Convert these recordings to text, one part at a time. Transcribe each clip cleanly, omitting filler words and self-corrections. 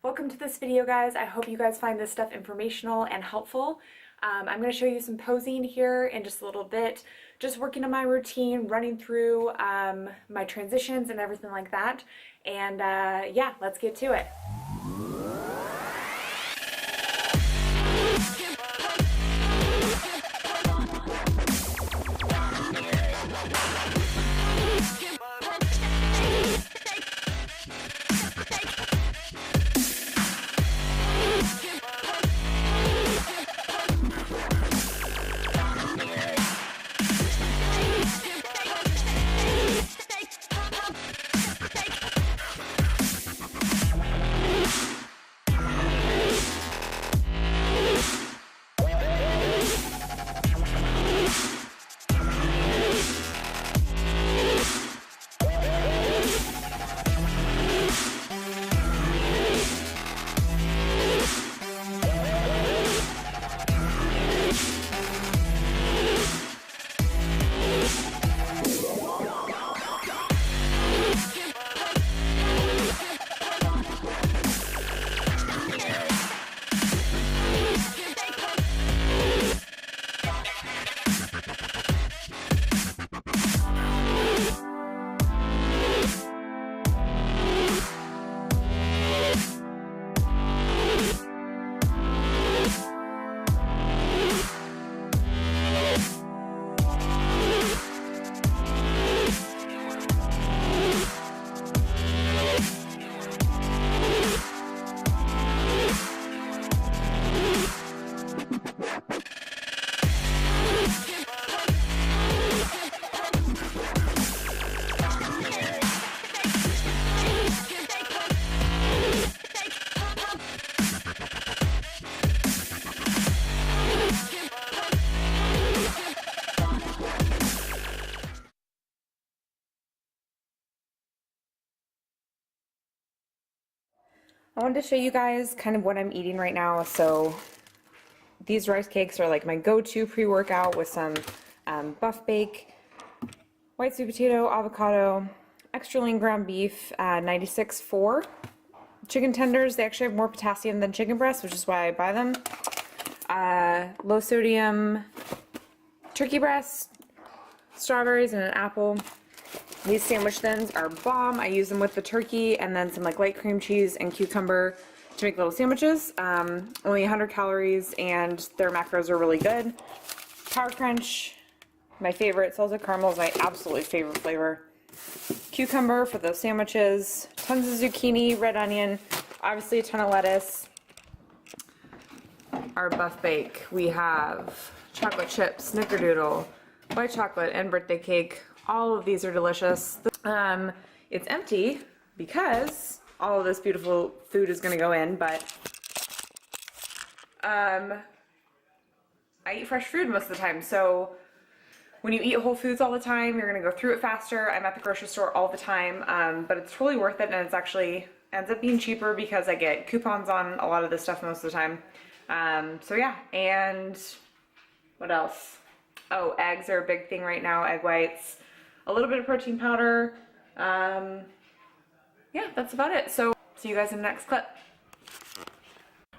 Welcome to this video, guys. I hope you guys find this stuff informational and helpful. I'm going to show you some posing here in just a little bit, just working on my routine, running through my transitions and everything like that. And yeah, let's get to it. I wanted to show you guys kind of what I'm eating right now. So these rice cakes are like my go-to pre-workout with some buff bake, white sweet potato, avocado, extra lean ground beef, 96.4. Chicken tenders, they actually have more potassium than chicken breasts, which is why I buy them. Low sodium turkey breast, strawberries, and an apple. These sandwich thins are bomb. I use them with the turkey and then some like light cream cheese and cucumber to make little sandwiches. Only 100 calories and their macros are really good. Power Crunch, my favorite. Salted caramel is my absolutely favorite flavor. Cucumber for those sandwiches. Tons of zucchini, red onion, obviously a ton of lettuce. Our buff bake, we have chocolate chips, snickerdoodle, white chocolate, and birthday cake. All of these are delicious. It's empty because all of this beautiful food is going to go in, but I eat fresh food most of the time. So when you eat whole foods all the time, you're going to go through it faster. I'm at the grocery store all the time, but it's totally worth it, and it's actually ends up being cheaper because I get coupons on a lot of this stuff most of the time. So yeah, and what else? Oh, eggs are a big thing right now, egg whites. A little bit of protein powder. Yeah, that's about it. So, see you guys in the next clip.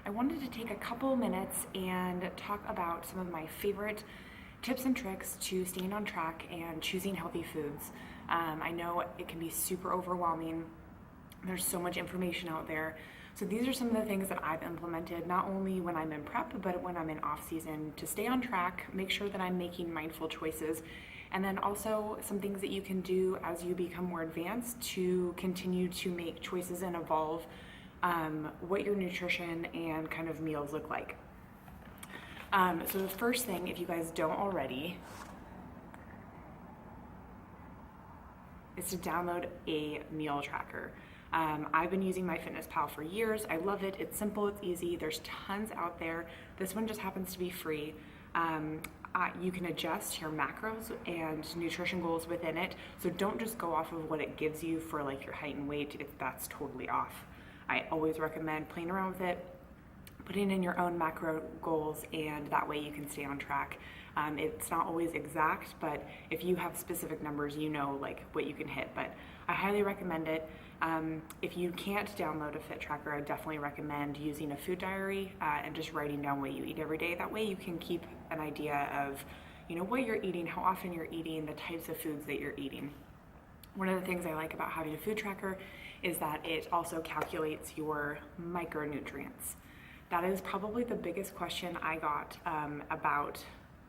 I wanted to take a couple minutes and talk about some of my favorite tips and tricks to staying on track and choosing healthy foods. I know it can be super overwhelming. There's so much information out there. So these are some of the things that I've implemented, not only when I'm in prep, but when I'm in off season, to stay on track, make sure that I'm making mindful choices. And then also some things that you can do as you become more advanced to continue to make choices and evolve what your nutrition and kind of meals look like. So the first thing, if you guys don't already, is to download a meal tracker. I've been using MyFitnessPal for years. I love it. It's simple, it's easy. There's tons out there. This one just happens to be free. You can adjust your macros and nutrition goals within it. So don't just go off of what it gives you for like your height and weight if that's totally off. I always recommend playing around with it, putting in your own macro goals, and that way you can stay on track. It's not always exact, but if you have specific numbers, you know like what you can hit. But I highly recommend it. If you can't download a fit tracker, I definitely recommend using a food diary and just writing down what you eat every day. That way you can keep an idea of, you know, what you're eating, how often you're eating, the types of foods that you're eating. One of the things I like about having a food tracker is that it also calculates your micronutrients. That is probably the biggest question I got about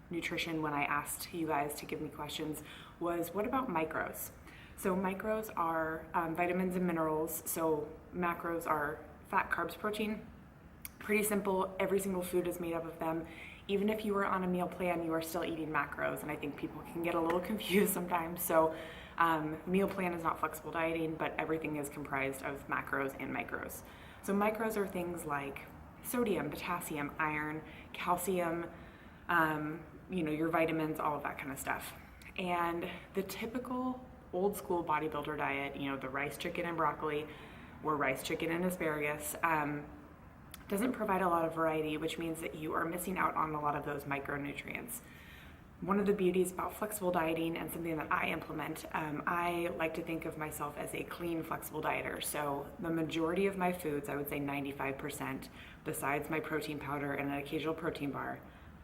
nutrition when I asked you guys to give me questions was, what about macros? So macros are vitamins and minerals. So macros are fat, carbs, protein. Pretty simple. Every single food is made up of them. Even if you are on a meal plan, you are still eating macros, and I think people can get a little confused sometimes. So meal plan is not flexible dieting, but everything is comprised of macros and micros. So micros are things like sodium, potassium, iron, calcium, you know, your vitamins, all of that kind of stuff. And the typical old school bodybuilder diet, you know, the rice, chicken, and broccoli, or rice, chicken, and asparagus, doesn't provide a lot of variety, which means that you are missing out on a lot of those micronutrients. One of the beauties about flexible dieting, and something that I implement, I like to think of myself as a clean, flexible dieter. So the majority of my foods, I would say 95%, besides my protein powder and an occasional protein bar,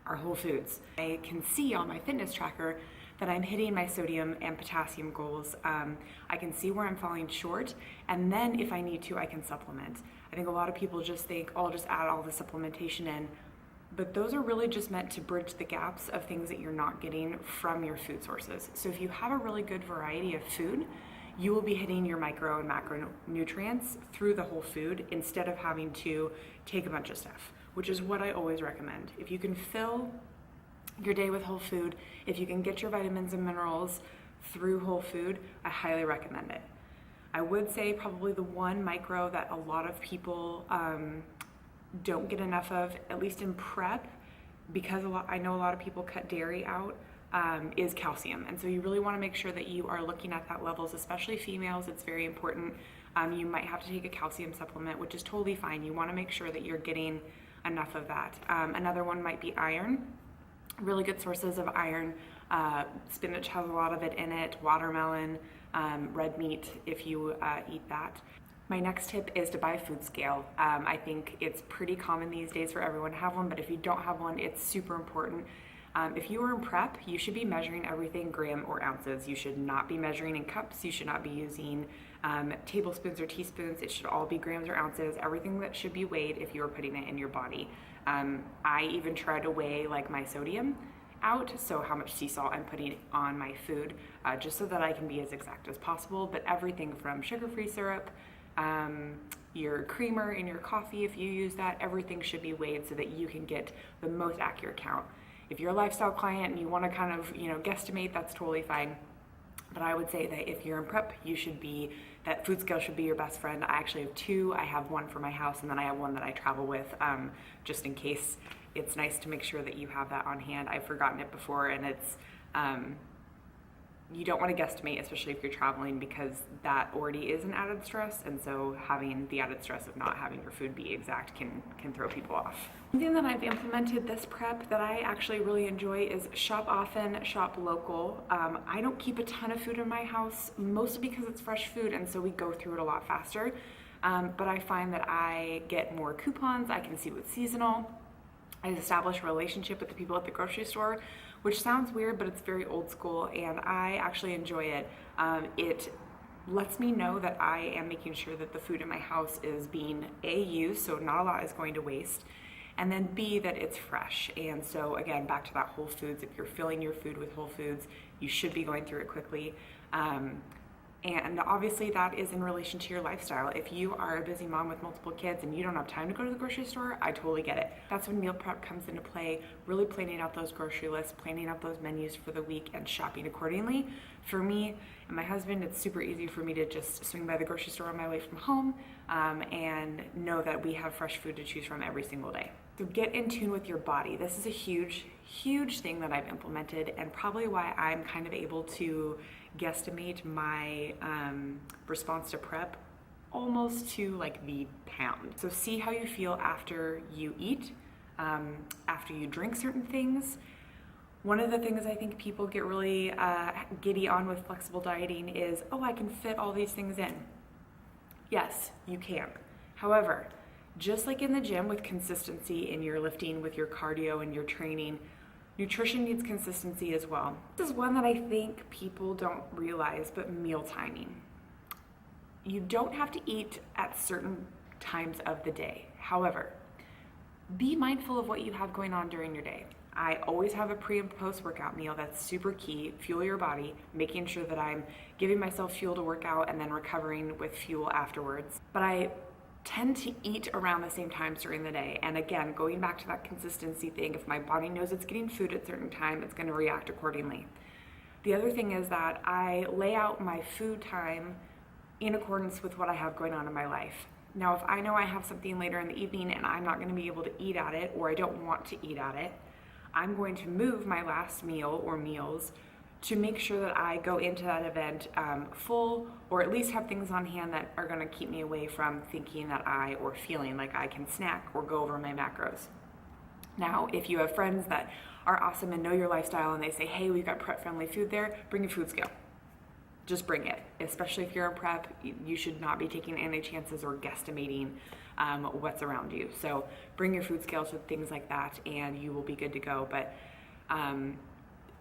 are whole foods. I can see on my fitness tracker that I'm hitting my sodium and potassium goals. I can see where I'm falling short, and then if I need to, I can supplement. I think a lot of people just think, oh, I'll just add all the supplementation in. But those are really just meant to bridge the gaps of things that you're not getting from your food sources. So if you have a really good variety of food, you will be hitting your micro and macronutrients through the whole food instead of having to take a bunch of stuff, which is what I always recommend. If you can fill your day with whole food, if you can get your vitamins and minerals through whole food, I highly recommend it. I would say probably the one micro that a lot of people don't get enough of, at least in prep, because I know a lot of people cut dairy out, is calcium. And so you really want to make sure that you are looking at that levels, especially females. It's very important. You might have to take a calcium supplement, which is totally fine. You want to make sure that you're getting enough of that. Another one might be iron. Really good sources of iron. Spinach has a lot of it in it, watermelon, red meat if you eat that. My next tip is to buy a food scale. I think it's pretty common these days for everyone to have one, but if you don't have one, it's super important. If you are in prep, you should be measuring everything gram or ounces. You should not be measuring in cups. You should not be using tablespoons or teaspoons. It should all be grams or ounces. Everything that should be weighed if you are putting it in your body. I even try to weigh like my sodium out, so how much sea salt I'm putting on my food, just so that I can be as exact as possible. But everything from sugar-free syrup, your creamer in your coffee, if you use that, everything should be weighed so that you can get the most accurate count. If you're a lifestyle client and you want to kind of, guesstimate, that's totally fine. But I would say that if you're in prep, that food scale should be your best friend. I actually have two. I have one for my house, and then I have one that I travel with, just in case. It's nice to make sure that you have that on hand. I've forgotten it before, and it's, you don't want to guesstimate, especially if you're traveling, because that already is an added stress, and so having the added stress of not having your food be exact can throw people off. Something that I've implemented this prep that I actually really enjoy is shop often, shop local. I don't keep a ton of food in my house, mostly because it's fresh food, and so we go through it a lot faster. But I find that I get more coupons. I can see what's seasonal. I establish a relationship with the people at the grocery store, which sounds weird, but it's very old school, and I actually enjoy it. It lets me know that I am making sure that the food in my house is being A, used, so not a lot is going to waste, and then B, that it's fresh. And so again, back to that Whole Foods, if you're filling your food with Whole Foods, you should be going through it quickly. And obviously that is in relation to your lifestyle. If you are a busy mom with multiple kids and you don't have time to go to the grocery store, I totally get it. That's when meal prep comes into play, really planning out those grocery lists, planning out those menus for the week, and shopping accordingly. For me and my husband, it's super easy for me to just swing by the grocery store on my way from home and know that we have fresh food to choose from every single day. So get in tune with your body. This is a huge, huge thing that I've implemented, and probably why I'm kind of able to guesstimate my response to prep almost to like the pound. So see how you feel after you eat, after you drink certain things. One of the things I think people get really giddy on with flexible dieting is, oh, I can fit all these things in. Yes, you can. However, just like in the gym with consistency in your lifting, with your cardio and your training, nutrition needs consistency as well. This is one that I think people don't realize, but meal timing. You don't have to eat at certain times of the day. However, be mindful of what you have going on during your day. I always have a pre and post workout meal. That's super key. Fuel your body, making sure that I'm giving myself fuel to work out and then recovering with fuel afterwards. But I tend to eat around the same times during the day. And again, going back to that consistency thing, if my body knows it's getting food at a certain time, it's going to react accordingly. The other thing is that I lay out my food time in accordance with what I have going on in my life. Now, if I know I have something later in the evening and I'm not going to be able to eat at it, or I don't want to eat at it, I'm going to move my last meal or meals to make sure that I go into that event full, or at least have things on hand that are going to keep me away from thinking that or feeling like I can snack or go over my macros. Now, if you have friends that are awesome and know your lifestyle and they say, hey, we've got prep friendly food there, bring your food scale. Just bring it. Especially if you're in prep, you should not be taking any chances or guesstimating what's around you. So bring your food scale to things like that and you will be good to go. But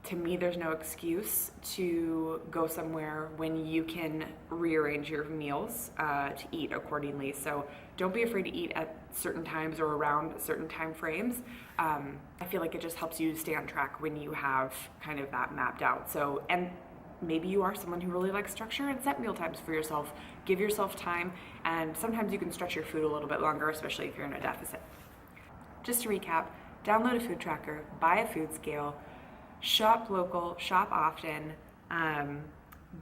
to me, there's no excuse to go somewhere when you can rearrange your meals to eat accordingly. So don't be afraid to eat at certain times or around certain time frames. I feel like it just helps you stay on track when you have kind of that mapped out. So, and maybe you are someone who really likes structure and set meal times for yourself. Give yourself time, and sometimes you can stretch your food a little bit longer, especially if you're in a deficit. Just to recap, download a food tracker, buy a food scale, shop local, shop often,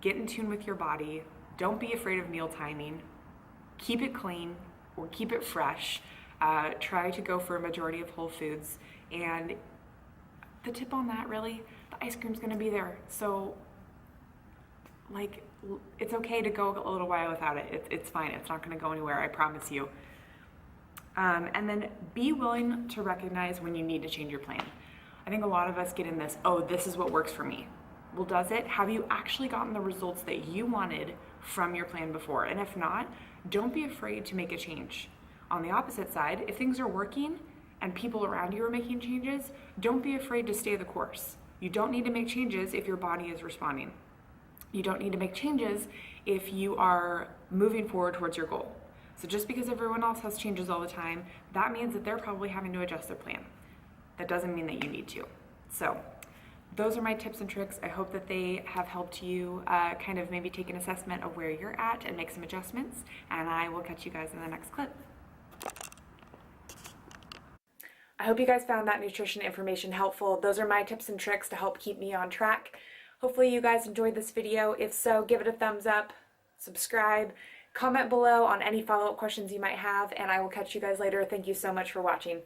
get in tune with your body. Don't be afraid of meal timing. Keep it clean or keep it fresh. Try to go for a majority of whole foods. And the tip on that, really, the ice cream's gonna be there. So like, it's okay to go a little while without it. It's fine. It's not going to go anywhere. I promise you. And then be willing to recognize when you need to change your plan. I think a lot of us get in this, oh, this is what works for me. Well, does it? Have you actually gotten the results that you wanted from your plan before? And if not, don't be afraid to make a change. On the opposite side, if things are working and people around you are making changes, don't be afraid to stay the course. You don't need to make changes if your body is responding. You don't need to make changes if you are moving forward towards your goal. So just because everyone else has changes all the time, that means that they're probably having to adjust their plan. That doesn't mean that you need to. So those are my tips and tricks. I hope that they have helped you kind of maybe take an assessment of where you're at and make some adjustments. And I will catch you guys in the next clip. I hope you guys found that nutrition information helpful. Those are my tips and tricks to help keep me on track. Hopefully you guys enjoyed this video. If so, give it a thumbs up, subscribe, comment below on any follow-up questions you might have, and I will catch you guys later. Thank you so much for watching.